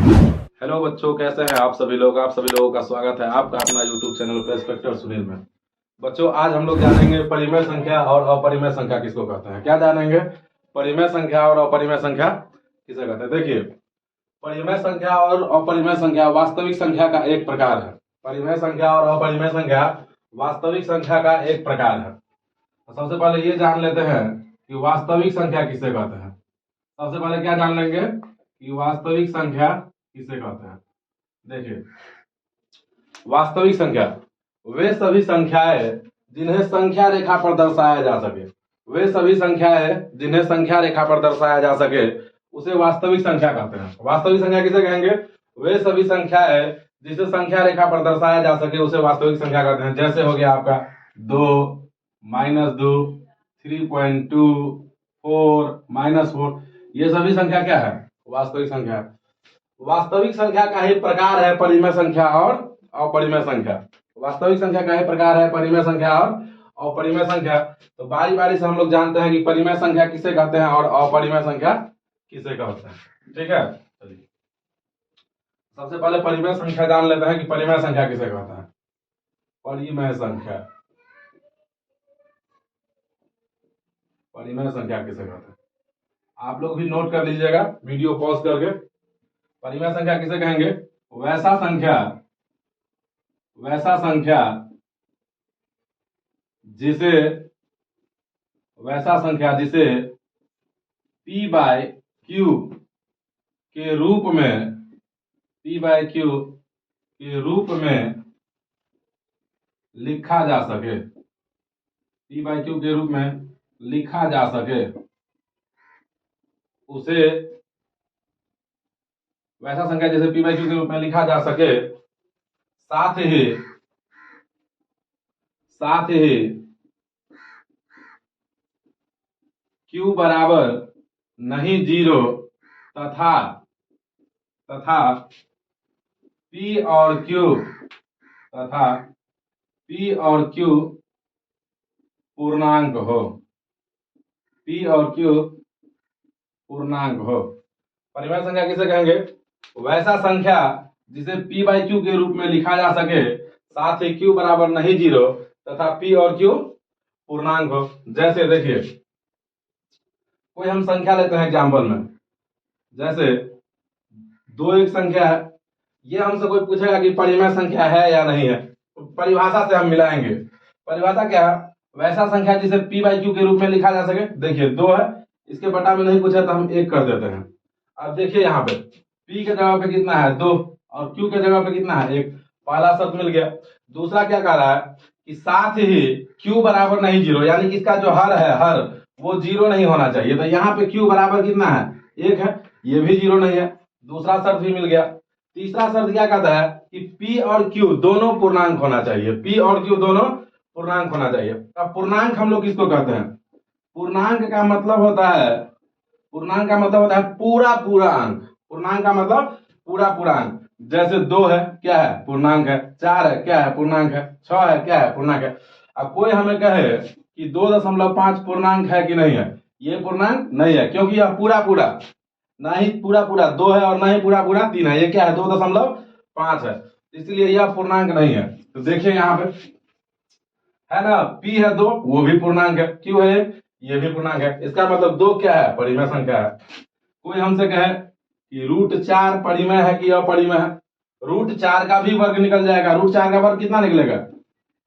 Hello बच्चों, कैसे हैं आप सभी लोग। आप सभी लोगों का स्वागत है आपका अपना यूट्यूब चैनल प्रेस्पेक्टर सुनील में। बच्चों, आज हम लोग जानेंगे परिमेय संख्या और अपरिमेय संख्या किसको कहते हैं। क्या जानेंगे? परिमेय संख्या और अपरिमेय संख्या किसे कहते हैं। देखिए, परिमेय संख्या और अपरिमेय संख्या वास्तविक संख्या का एक प्रकार है। परिमेय संख्या और अपरिमेय संख्या वास्तविक संख्या का एक प्रकार है। तो सबसे पहले ये जान लेते हैं कि वास्तविक संख्या किसे कहते हैं। सबसे पहले क्या जान लेंगे कि वास्तविक संख्या किसे कहते हैं। देखिए, वास्तविक संख्या वे सभी संख्याएं जिन्हें संख्या रेखा पर दर्शाया जा सके। वे सभी संख्याएं जिन्हें संख्या रेखा पर दर्शाया जा सके उसे वास्तविक संख्या कहते हैं। वास्तविक संख्या किसे कहेंगे? वे सभी संख्याएं जिसे संख्या रेखा पर दर्शाया जा सके उसे वास्तविक संख्या कहते हैं। जैसे हो गया आपका 2, -2, 3.2, 4, -4, ये सभी संख्या क्या है? वास्तविक संख्या है। वास्तविक संख्या का ही प्रकार है परिमेय संख्या और अपरिमेय संख्या। वास्तविक संख्या का ही प्रकार है परिमेय संख्या और अपरिमेय संख्या। तो बारी बारी से हम लोग जानते हैं कि परिमेय संख्या किसे कहते हैं और अपरिमेय संख्या किसे कहते हैं। ठीक है, चलिए सबसे पहले परिमेय संख्या जान लेते हैं कि परिमेय संख्या किसे कहते हैं। परिमेय संख्या, परिमेय संख्या किसे कहते हैं आप लोग भी नोट कर लीजिएगा वीडियो पॉज करके। परिमेय संख्या किसे कहेंगे? वैसा संख्या जिसे P बाय Q के रूप में लिखा जा सके। P बाय Q के रूप में लिखा जा सके उसे वैसा संख्या जैसे P बाय Q के रूप में लिखा जा सके, साथ ही Q बराबर नहीं 0 तथा P और Q पूर्णांक हो। परिमेय संख्या किसे कहेंगे? वैसा संख्या जिसे P बाई Q के रूप में लिखा जा सके, साथ ही Q बराबर नहीं 0 तथा P और Q पूर्णांक हो। जैसे देखिए, कोई हम संख्या लेते हैं एग्जाम्पल में, जैसे 2 एक संख्या है। ये हमसे कोई पूछेगा कि परिमेय संख्या है या नहीं है, तो परिभाषा से हम मिलाएंगे। परिभाषा क्या है? वैसा संख्या जिसे P बाई Q के रूप में लिखा जा सके। देखिए 2 है, इसके बटा में नहीं पूछा तो हम 1 कर देते हैं। अब देखिए यहाँ पे P के जगह पे कितना है? 2 और Q के जगह पे कितना है? 1। पहला शर्त मिल गया। दूसरा क्या कह रहा है कि साथ ही Q बराबर नहीं 0, यानी कि इसका जो हर है, हर वो 0 नहीं होना चाहिए। तो यहाँ पे Q बराबर कितना है? 1 है, ये भी 0 नहीं है। दूसरा शर्त भी मिल गया। तीसरा शर्त क्या कहता है कि P और Q दोनों पूर्णांक होना चाहिए। P और Q दोनों पूर्णांक होना चाहिए। अब पूर्णांक हम लोग किसको कहते हैं? पूर्णांक का मतलब होता है पूरा अंक। पूर्णांक का मतलब पूरा अंक। जैसे 2 है, क्या है? पूर्णांक है। 4 है, क्या है? पूर्णांक है। 6 है, क्या है? पूर्णांक है। अब कोई हमें कहे कि 2.5 पूर्णांक है कि नहीं है, ये पूर्णांक नहीं है, क्योंकि यह पूरा ना ही पूरा 2 है और ना ही पूरा 3 है। ये क्या है? 2.5 है, इसलिए यह पूर्णांक नहीं है। तो देखिए यहाँ पे है ना, P है 2, वो भी पूर्णांक है। Q है 1, ये भी पूर्णांक है। इसका मतलब 2 क्या है? परिमेय संख्या है। कोई हमसे कहे कि √4 परिमेय है कि अपरिमेय है, √4 का भी वर्ग निकल जाएगा। √4 का वर्ग कितना निकलेगा?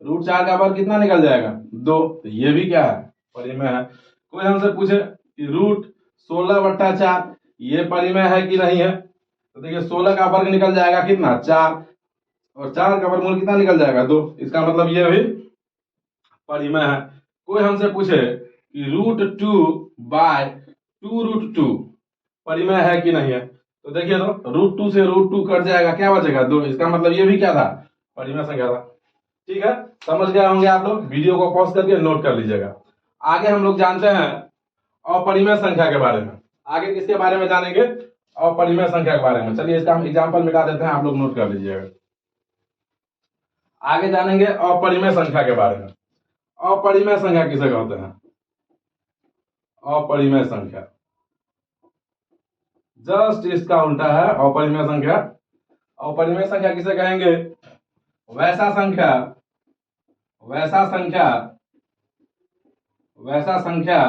√4 का वर्ग कितना निकल जाएगा? 2। तो ये भी क्या है? परिमेय है। कोई हमसे पूछे कि √16/4 ये परिमेय है कि नहीं है, तो देखिए 16 का वर्ग निकल जाएगा कितना? 4, और 4 का वर्गमूल कितना निकल जाएगा? 2। इसका मतलब ये भी परिमेय है। कोई हमसे पूछे कि √2/2√2 परिमेय है कि नहीं है, तो देखिए तो √2 से √2 कट जाएगा, क्या बचेगा? 2। इसका मतलब ये भी क्या था? परिमेय संख्या था। ठीक है, समझ गए होंगे आप लोग। वीडियो को पॉज करके नोट कर लीजिएगा। आगे हम लोग जानते हैं अपरिमेय संख्या के बारे में। आगे किसके बारे में जानेंगे? अपरिमेय संख्या के बारे में। चलिए इसका हम एग्जाम्पल मिटा देते हैं, आप लोग नोट कर लीजिएगा। आगे जानेंगे अपरिमेय संख्या के बारे में। अपरिमेय संख्या किसे कहते हैं? अपरिमेय संख्या जस्ट इसका उल्टा है अपरिमेय संख्या। अपरिमेय संख्या किसे कहेंगे? वैसा संख्या, वैसा संख्या, वैसा संख्या,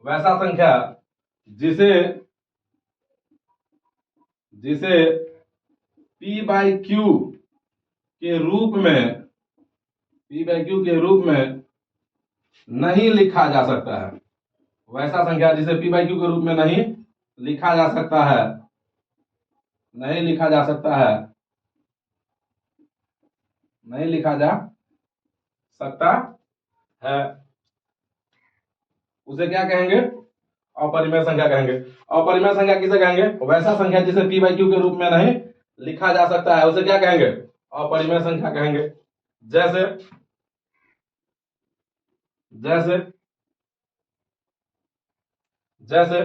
वैसा संख्या जिसे जिसे p बाई क्यू के रूप में, p बाई क्यू के रूप में नहीं लिखा जा सकता है। वैसा संख्या जिसे p बाई क्यू के रूप में नहीं लिखा जा सकता है, नहीं लिखा जा सकता है, नहीं लिखा जा सकता है, उसे क्या कहेंगे? अपरिमेय संख्या कहेंगे। अपरिमेय संख्या किसे कहेंगे? वैसा संख्या जिसे p बाई क्यू के रूप में नहीं लिखा जा सकता है, उसे क्या कहेंगे? अपरिमेय संख्या कहेंगे। जैसे जैसे जैसे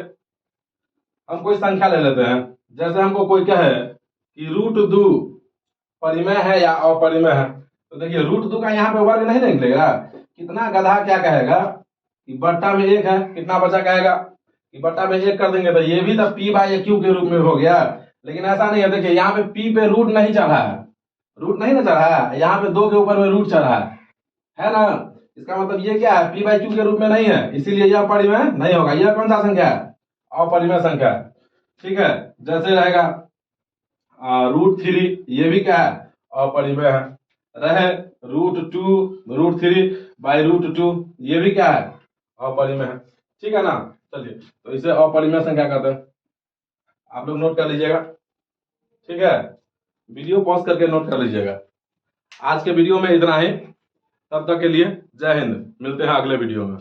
हम कोई संख्या ले लेते हैं। जैसे हमको कोई कहे कि √2 परिमेय है या अपरिमेय है, तो देखिए √2 का यहाँ पे वर्ग नहीं निकलेगा। कितना गधा क्या कहेगा कि बट्टा में 1 है, कितना बचा कहेगा कि बट्टा में 1 कर देंगे, तो ये भी तो p बाई क्यू के रूप में हो गया। लेकिन ऐसा नहीं है, देखिए यहाँ पे p पे रूट नहीं चढ़ा है, रूट नहीं ना चढ़ा है, यहाँ पे 2 के ऊपर में रूट चढ़ा है ना। इसका मतलब ये क्या है? p बाई क्यू के रूप में नहीं है, इसीलिए यह अपरिमेय नहीं होगा। यह कौन सा संख्या है? अपरिमेय संख्या है। ठीक है। जैसे रहेगा √3, ये भी क्या है? अपरिमेय है। रहे √2 √3 बाई √2, ये भी क्या है? अपरिमेय है। ठीक है ना। चलिए, तो इसे अपरिमेय संख्या कहते हैं। आप लोग नोट कर लीजिएगा। ठीक है, वीडियो पॉज करके नोट कर लीजिएगा। आज के वीडियो में इतना ही। तब तक के लिए जय हिंद। मिलते हैं अगले वीडियो में।